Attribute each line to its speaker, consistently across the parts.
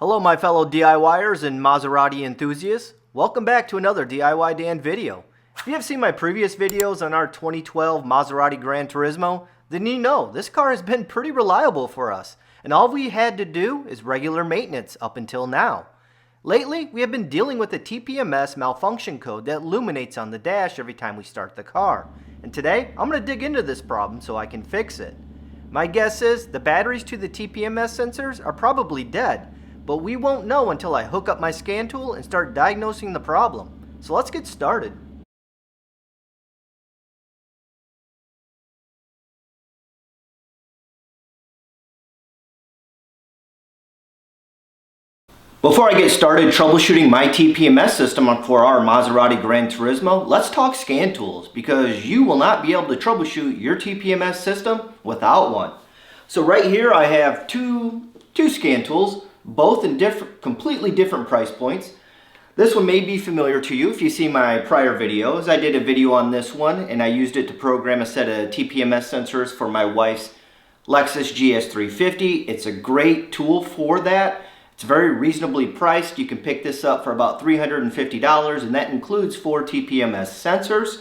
Speaker 1: Hello my fellow DIYers and Maserati enthusiasts. Welcome back to another DIY Dan video. If you have seen my previous videos on our 2012 Maserati Granturismo, then you know this car has been pretty reliable for us, and all we had to do is regular maintenance up until now. Lately, we have been dealing with the TPMS malfunction code that illuminates on the dash every time we start the car. And today, I'm going to dig into this problem so I can fix it. My guess is the batteries to the TPMS sensors are probably dead, but we won't know until I hook up my scan tool and start diagnosing the problem. So let's get started. Before I get started troubleshooting my TPMS system for our Maserati Granturismo, let's talk scan tools, because you will not be able to troubleshoot your TPMS system without one. So right here I have two scan tools, both in completely different price points. This one may be familiar to you if you see my prior videos. I did a video on this one and I used it to program a set of TPMS sensors for my wife's Lexus GS350. It's a great tool for that. It's very reasonably priced. You can pick this up for about $350, and that includes 4 TPMS sensors.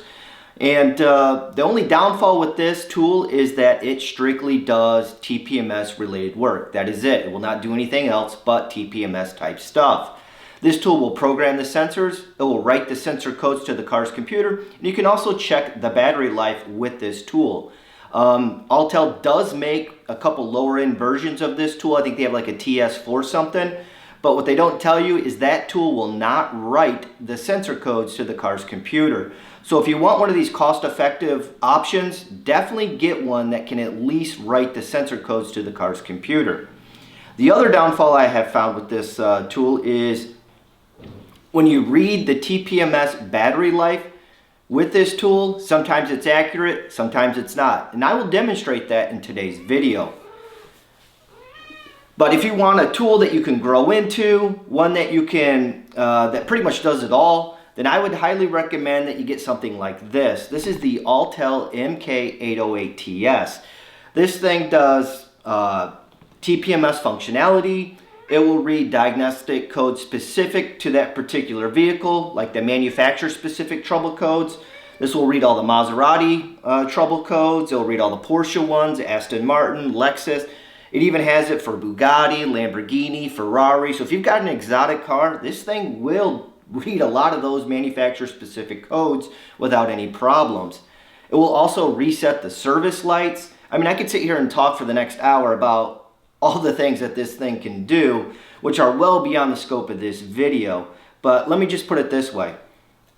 Speaker 1: And the only downfall with this tool is that it strictly does TPMS related work. That is it. It will not do anything else but TPMS type stuff. This tool will program the sensors. It will write the sensor codes to the car's computer. And you can also check the battery life with this tool. Autel does make a couple lower end versions of this tool. I think they have like a TS4 something. But what they don't tell you is that tool will not write the sensor codes to the car's computer. So if you want one of these cost-effective options, definitely get one that can at least write the sensor codes to the car's computer. The other downfall I have found with this tool is when you read the TPMS battery life with this tool, sometimes it's accurate, sometimes it's not. And I will demonstrate that in today's video. But if you want a tool that you can grow into, one that you can, that pretty much does it all, then I would highly recommend that you get something like this. This is the Autel MK808TS. This thing does TPMS functionality. It will read diagnostic codes specific to that particular vehicle, like the manufacturer specific trouble codes. This will read all the Maserati trouble codes. It will read all the Porsche ones, Aston Martin, Lexus. It even has it for Bugatti, Lamborghini, Ferrari. So if you've got an exotic car, this thing will read a lot of those manufacturer specific codes without any problems. It will also reset the service lights. I mean, I could sit here and talk for the next hour about all the things that this thing can do, which are well beyond the scope of this video. But let me just put it this way.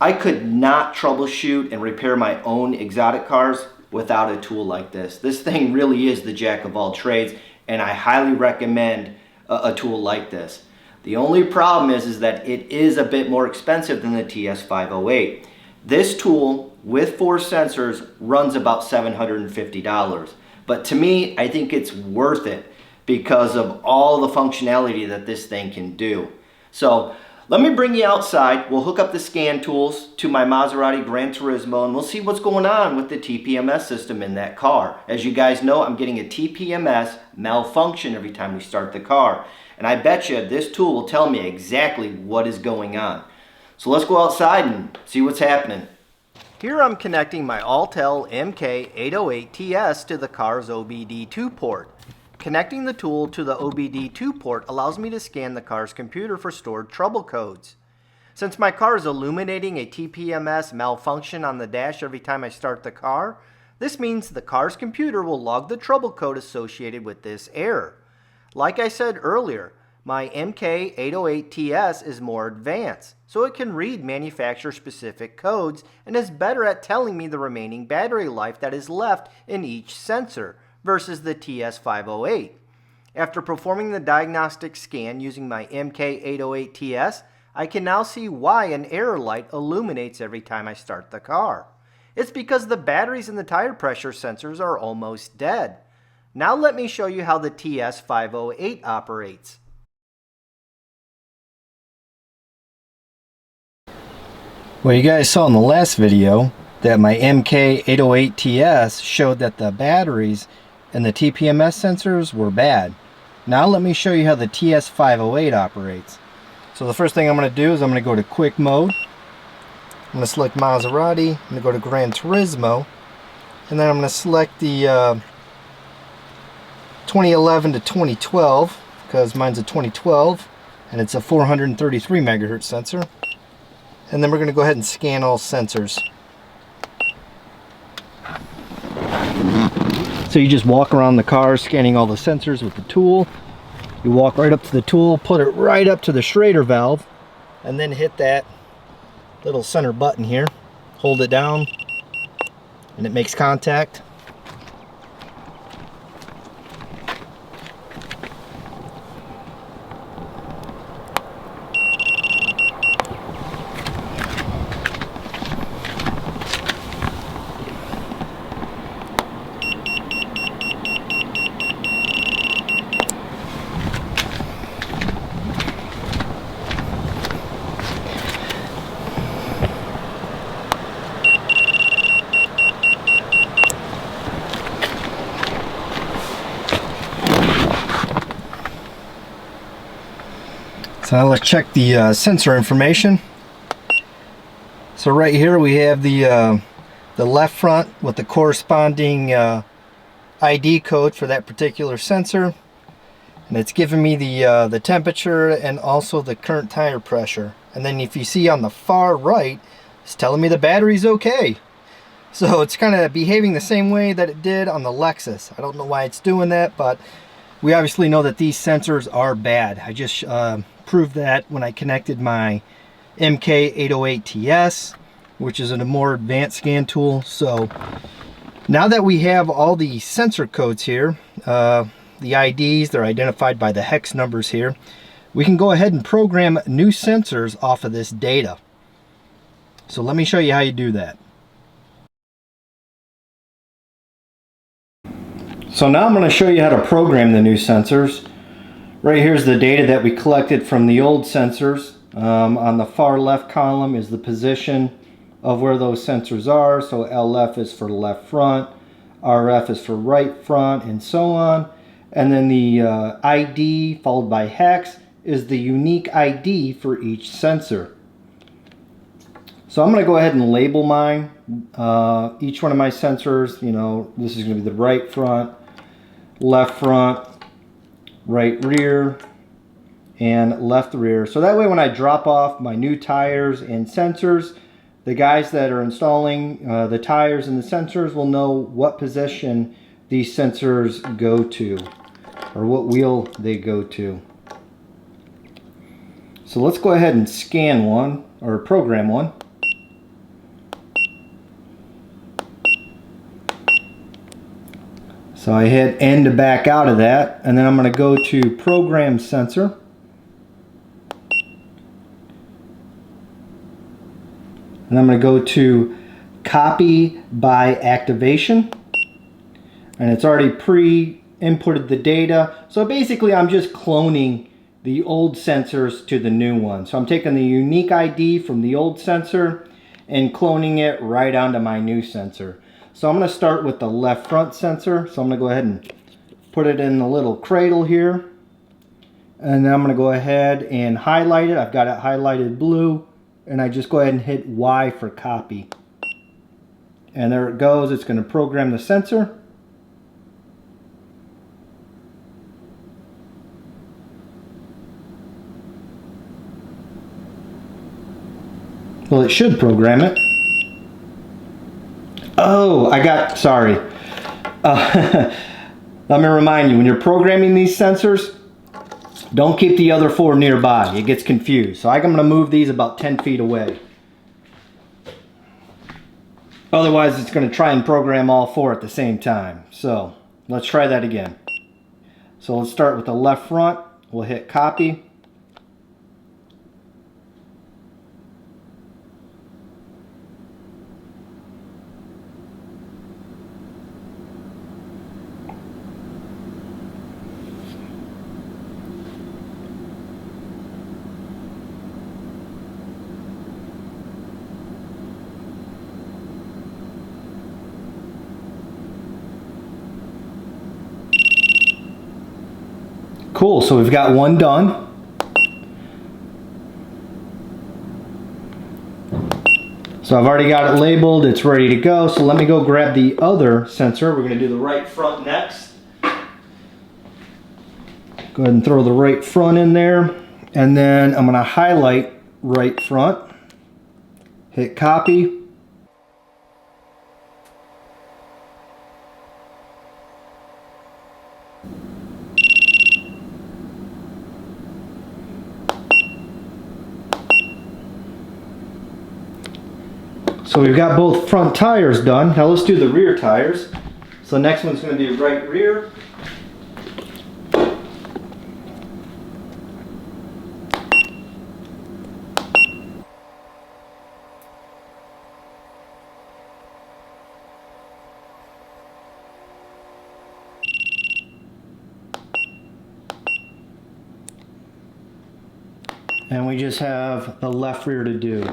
Speaker 1: I could not troubleshoot and repair my own exotic cars without a tool like this. This thing really is the jack of all trades, and I highly recommend a tool like this. The only problem is that it is a bit more expensive than the TS508. This tool with 4 sensors runs about $750. But to me, I think it's worth it because of all the functionality that this thing can do. So let me bring you outside. We'll hook up the scan tools to my Maserati Granturismo and we'll see what's going on with the TPMS system in that car. As you guys know, I'm getting a TPMS malfunction every time we start the car. And I bet you this tool will tell me exactly what is going on. So let's go outside and see what's happening. Here I'm connecting my Autel MK808TS to the car's OBD2 port. Connecting the tool to the OBD2 port allows me to scan the car's computer for stored trouble codes. Since my car is illuminating a TPMS malfunction on the dash every time I start the car, this means the car's computer will log the trouble code associated with this error. Like I said earlier, my MK808TS is more advanced, so it can read manufacturer-specific codes and is better at telling me the remaining battery life that is left in each sensor versus the TS508. After performing the diagnostic scan using my MK808TS, I can now see why an error light illuminates every time I start the car. It's because the batteries and the tire pressure sensors are almost dead. Now let me show you how the TS508 operates. Well, you guys saw in the last video that my MK808TS showed that the batteries and the TPMS sensors were bad.
Speaker 2: Now let me show you how the TS508 operates. So the first thing I'm going to do is I'm going to go to quick mode. I'm going to select Maserati, I'm going to go to Gran Turismo, and then I'm going to select the 2011 to 2012, because mine's a 2012, and it's a 433 megahertz sensor. And then we're going to go ahead and scan all sensors. So you just walk around the car scanning all the sensors with the tool. You walk right up to the tool, put it right up to the Schrader valve, and then hit that little center button here. Hold it down, and it makes contact. So now let's check the sensor information. So right here we have the left front with the corresponding ID code for that particular sensor, and it's giving me the temperature and also the current tire pressure. And then if you see on the far right, it's telling me the battery's okay. So it's kind of behaving the same way that it did on the Lexus. I don't know why it's doing that, but we obviously know that these sensors are bad. I just proved that when I connected my MK808TS, which is a more advanced scan tool. So now that we have all the sensor codes here, the IDs, they're identified by the hex numbers here, we can go ahead and program new sensors off of this data. So let me show you how you do that. So now I'm going to show you how to program the new sensors. Right here's the data that we collected from the old sensors. On the far left column is the position of where those sensors are. So LF is for left front, RF is for right front, and so on. And then the ID followed by hex is the unique ID for each sensor. So I'm going to go ahead and label mine. Each one of my sensors, you know, this is going to be the right front, left front, right rear, and left rear. So that way when I drop off my new tires and sensors, the guys that are installing the tires and the sensors will know what position these sensors go to, or what wheel they go to. So let's go ahead and scan one, or program one. So I hit N to back out of that, and then I'm going to go to Program Sensor. And I'm going to go to Copy by Activation. And it's already pre-inputted the data. So basically I'm just cloning the old sensors to the new one. So I'm taking the unique ID from the old sensor and cloning it right onto my new sensor. So I'm going to start with the left front sensor. So I'm going to go ahead and put it in the little cradle here. And then I'm going to go ahead and highlight it. I've got it highlighted blue. And I just go ahead and hit Y for copy. And there it goes. It's going to program the sensor. Well, it should program it. Oh, sorry. Let me remind you, when you're programming these sensors, don't keep the other four nearby. It gets confused. So I'm going to move these about 10 feet away. Otherwise, it's going to try and program all four at the same time. So let's try that again. So let's start with the left front. We'll hit copy. Cool, so we've got one done. So I've already got it labeled, it's ready to go. So let me go grab the other sensor. We're gonna do the right front next. Go ahead and throw the right front in there. And then I'm gonna highlight right front. Hit copy. So we've got both front tires done. Now let's do the rear tires. So the next one's going to be right rear. And we just have the left rear to do.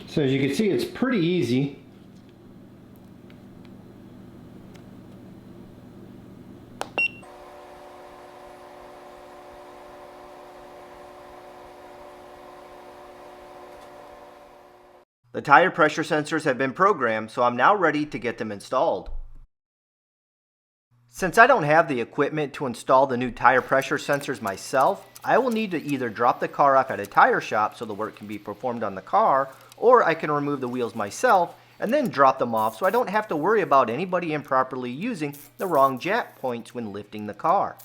Speaker 2: So as you can see, it's pretty easy.
Speaker 1: The tire pressure sensors have been programmed, so I'm now ready to get them installed. Since I don't have the equipment to install the new tire pressure sensors myself, I will need to either drop the car off at a tire shop so the work can be performed on the car, or I can remove the wheels myself and then drop them off so I don't have to worry about anybody improperly using the wrong jack points when lifting the car.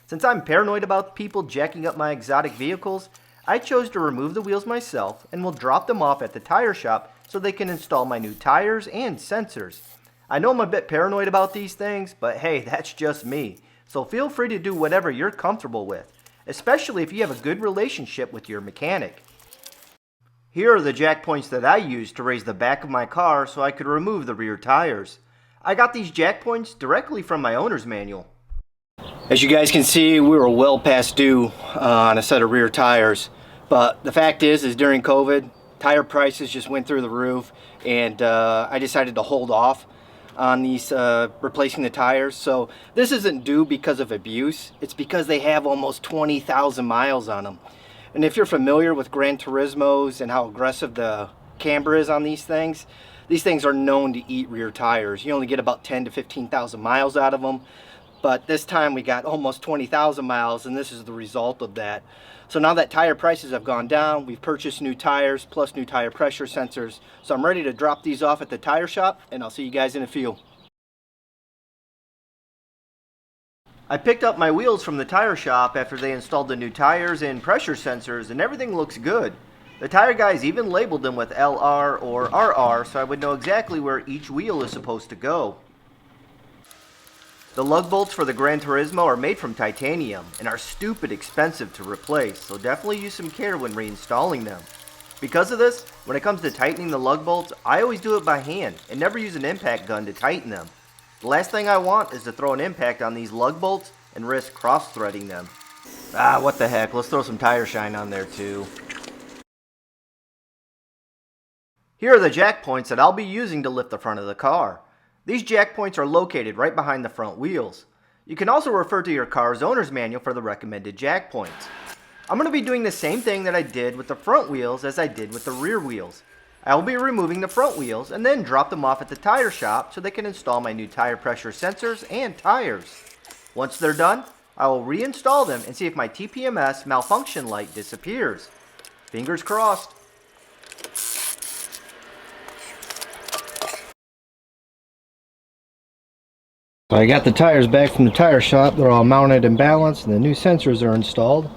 Speaker 1: Since I'm paranoid about people jacking up my exotic vehicles, I chose to remove the wheels myself and will drop them off at the tire shop so they can install my new tires and sensors. I know I'm a bit paranoid about these things, but hey, that's just me. So feel free to do whatever you're comfortable with, especially if you have a good relationship with your mechanic. Here are the jack points that I used to raise the back of my car so I could remove the rear tires. I got these jack points directly from my owner's manual. As you guys can see, we were well past due on a set of rear tires, but the fact is during COVID, tire prices just went through the roof, and I decided to hold off on these replacing the tires. So this isn't due because of abuse, it's because they have almost 20,000 miles on them. And if you're familiar with Gran Turismos and how aggressive the camber is on these things are known to eat rear tires. You only get about 10 to 15,000 miles out of them, but this time we got almost 20,000 miles, and this is the result of that. So now that tire prices have gone down, we've purchased new tires plus new tire pressure sensors. So I'm ready to drop these off at the tire shop, and I'll see you guys in a few. I picked up my wheels from the tire shop after they installed the new tires and pressure sensors, and everything looks good. The tire guys even labeled them with LR or RR so I would know exactly where each wheel is supposed to go. The lug bolts for the Gran Turismo are made from titanium and are stupid expensive to replace, so definitely use some care when reinstalling them. Because of this, when it comes to tightening the lug bolts, I always do it by hand and never use an impact gun to tighten them. The last thing I want is to throw an impact on these lug bolts and risk cross-threading them. What the heck, let's throw some tire shine on there too. Here are the jack points that I'll be using to lift the front of the car. These jack points are located right behind the front wheels. You can also refer to your car's owner's manual for the recommended jack points. I'm going to be doing the same thing that I did with the front wheels as I did with the rear wheels. I will be removing the front wheels and then drop them off at the tire shop so they can install my new tire pressure sensors and tires. Once they're done, I will reinstall them and see if my TPMS malfunction light disappears. Fingers crossed.
Speaker 2: So I got the tires back from the tire shop. They're all mounted and balanced, and the new sensors are installed.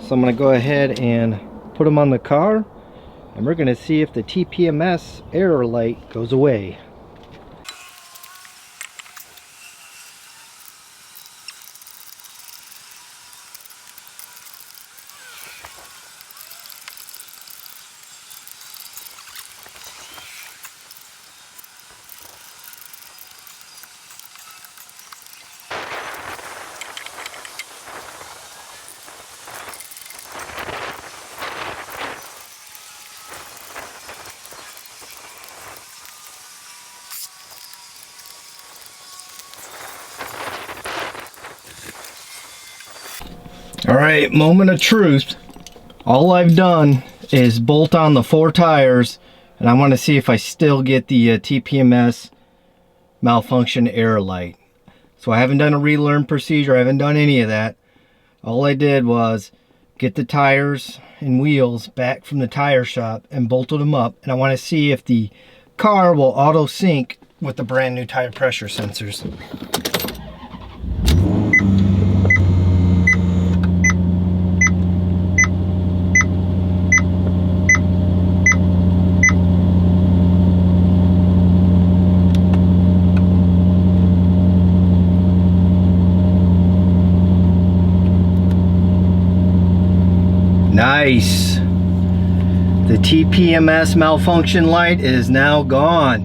Speaker 2: So I'm going to go ahead and put them on the car, and we're going to see if the TPMS error light goes away. All right, moment of truth. All I've done is bolt on the 4 tires, and I want to see if I still get the TPMS malfunction error light. So I haven't done a relearn procedure, I haven't done any of that. All I did was get the tires and wheels back from the tire shop and bolted them up, and I want to see if the car will auto sync with the brand new tire pressure sensors. Nice. The TPMS malfunction light is now gone,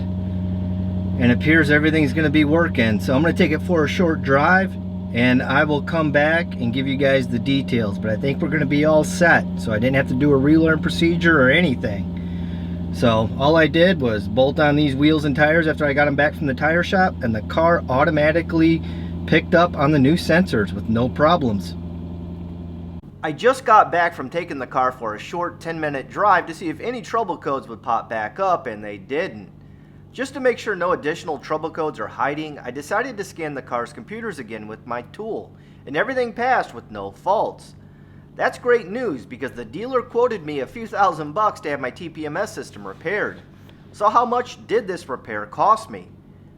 Speaker 2: and it appears everything's going to be working. So I'm going to take it for a short drive, and I will come back and give you guys the details. But I think we're going to be all set, so I didn't have to do a relearn procedure or anything. So all I did was bolt on these wheels and tires after I got them back from the tire shop, and the car automatically picked up on the new sensors with no problems. I just got back from taking the car for a short 10-minute drive to see if any trouble codes would pop back up, and they didn't. Just to make sure no additional trouble codes are hiding, I decided to scan the car's computers again with my tool, and everything passed with no faults. That's great news because the dealer quoted me a few $1,000 to have my TPMS system repaired. So how much did this repair cost me?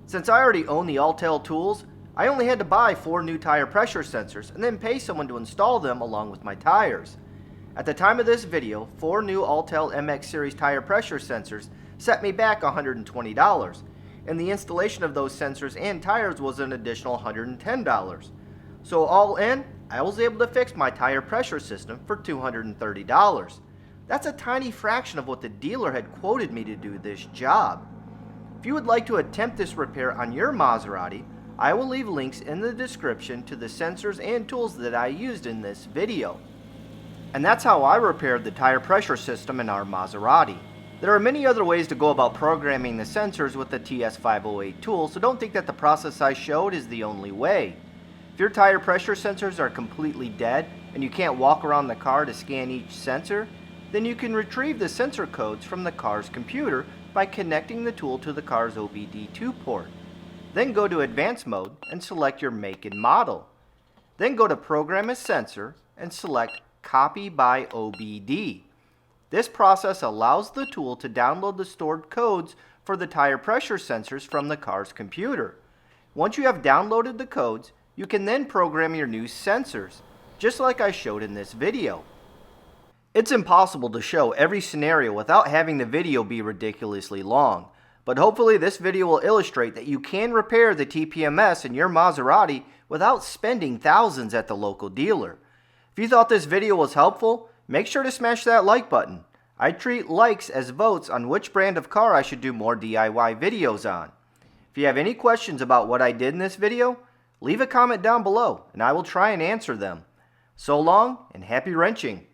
Speaker 2: Since I already own the Autel tools, I only had to buy 4 new tire pressure sensors and then pay someone to install them along with my tires. At the time of this video, 4 new Autel MX series tire pressure sensors set me back $120, and the installation of those sensors and tires was an additional $110. So all in, I was able to fix my tire pressure system for $230. That's a tiny fraction of what the dealer had quoted me to do this job. If you would like to attempt this repair on your Maserati, I will leave links in the description to the sensors and tools that I used in this video. And that's how I repaired the tire pressure system in our Maserati. There are many other ways to go about programming the sensors with the TS508 tool, so don't think that the process I showed is the only way. If your tire pressure sensors are completely dead and you can't walk around the car to scan each sensor, then you can retrieve the sensor codes from the car's computer by connecting the tool to the car's OBD2 port. Then go to Advanced Mode and select your make and model. Then go to Program as Sensor and select Copy by OBD. This process allows the tool to download the stored codes for the tire pressure sensors from the car's computer. Once you have downloaded the codes, you can then program your new sensors, just like I showed in this video. It's impossible to show every scenario without having the video be ridiculously long. But hopefully this video will illustrate that you can repair the TPMS in your Maserati without spending thousands at the local dealer. If you thought this video was helpful, make sure to smash that like button. I treat likes as votes on which brand of car I should do more DIY videos on. If you have any questions about what I did in this video, leave a comment down below and I will try and answer them. So long and happy wrenching.